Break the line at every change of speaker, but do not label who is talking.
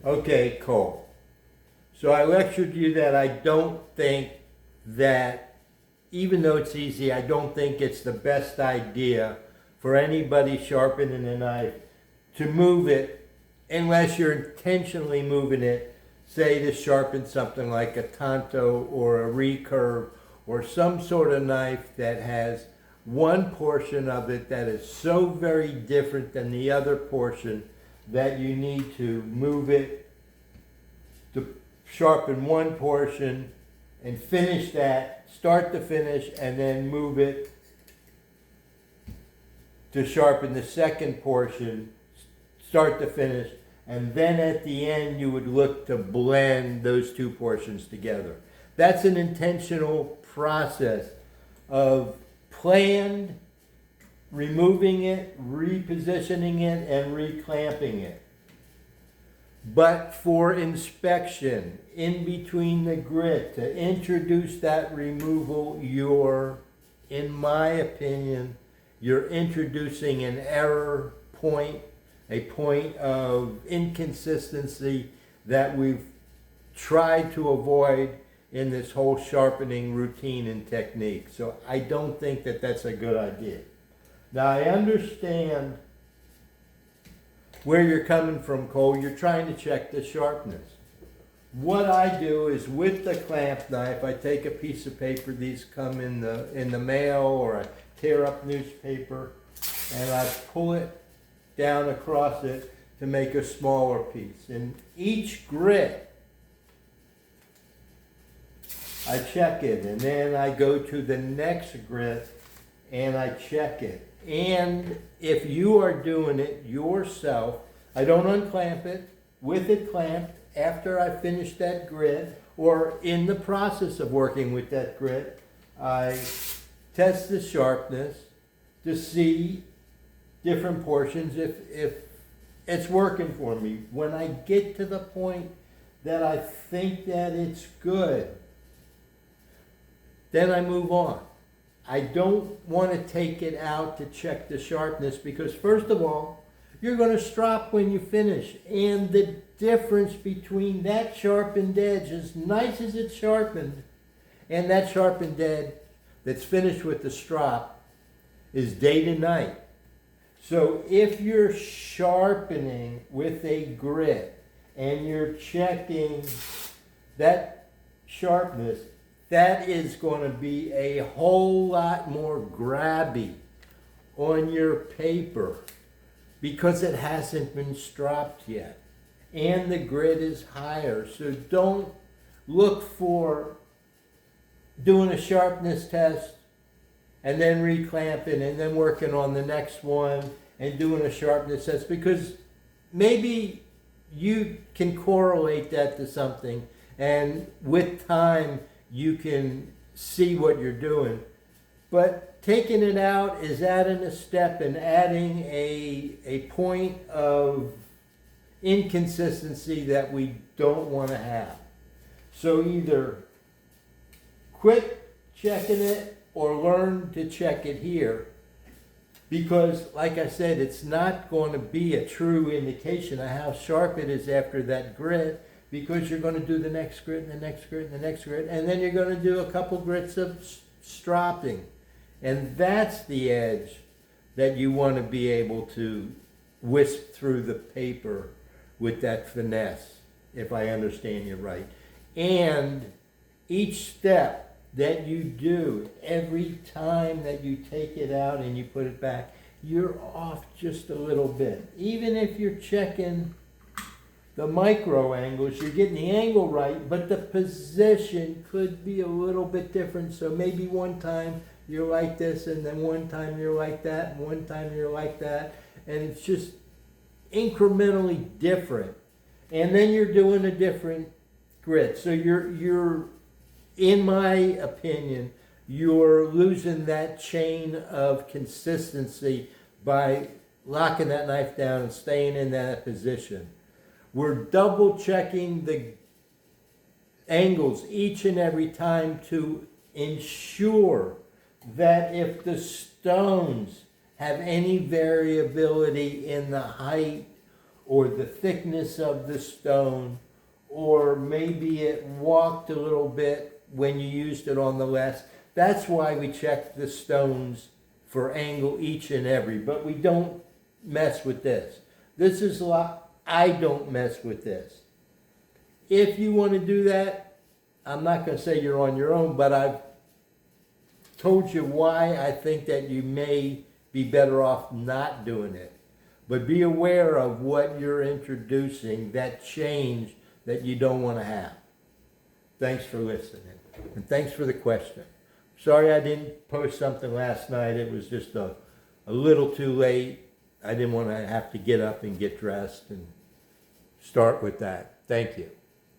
Okay, Cole. So I lectured you that I don't think that, even though it's easy, I don't think it's the best idea for anybody sharpening a knife to move it unless you're intentionally moving it, say to sharpen something like a tanto or a recurve or some sort of knife that has one portion of it that is so very different than the other portion that you need to move it to sharpen one portion and finish that, start to finish, and then move it to sharpen the second portion, start to finish, and then at the end you would look to blend those two portions together. That's an intentional process of planned removing it, repositioning it, and reclamping it. But for inspection, in between the grit, to introduce that removal, in my opinion, you're introducing an error point, a point of inconsistency that we've tried to avoid in this whole sharpening routine and technique. So I don't think that that's a good idea. Now I understand where you're coming from, Cole. You're trying to check the sharpness. What I do is with the clamp knife, I take a piece of paper, these come in the mail, or I tear up newspaper, and I pull it down across it to make a smaller piece. And each grit, I check it, and then I go to the next grit and I check it. And if you are doing it yourself, I don't unclamp it, with it clamped, after I finish that grit, or in the process of working with that grit, I test the sharpness to see different portions if it's working for me. When I get to the point that I think that it's good, then I move on. I don't want to take it out to check the sharpness because, first of all, you're going to strop when you finish. And the difference between that sharpened edge, as nice as it's sharpened, and that sharpened edge that's finished with the strop is day to night. So if you're sharpening with a grit and you're checking that sharpness, that is going to be a whole lot more grabby on your paper because it hasn't been stropped yet. And the grit is higher. So don't look for doing a sharpness test and then reclamping and then working on the next one and doing a sharpness test, because maybe you can correlate that to something, and with time you can see what you're doing. But taking it out is adding a step and adding a point of inconsistency that we don't want to have. So either quit checking it or learn to check it here, because like I said, it's not going to be a true indication of how sharp it is after that grit, because you're going to do the next grit and the next grit and the next grit, and then you're going to do a couple grits of stropping. And that's the edge that you want to be able to wisp through the paper with that finesse, if I understand you right. And each step that you do, every time that you take it out and you put it back, you're off just a little bit. Even if you're checking the micro angles, you're getting the angle right, but the position could be a little bit different. So maybe one time you're like this, and then one time you're like that, and one time you're like that, and it's just incrementally different. And then you're doing a different grit. So you're in my opinion, you're losing that chain of consistency by locking that knife down and staying in that position. We're double checking the angles each and every time to ensure that if the stones have any variability in the height or the thickness of the stone, or maybe it walked a little bit when you used it on the last. That's why we check the stones for angle each and every, but we don't mess with this. This is a lot, I don't mess with this. If you want to do that, I'm not going to say you're on your own, but I've told you why I think that you may be better off not doing it. But be aware of what you're introducing, that change that you don't want to have. Thanks for listening, and thanks for the question. Sorry I didn't post something last night. It was just a little too late. I didn't want to have to get up and get dressed and start with that. Thank you.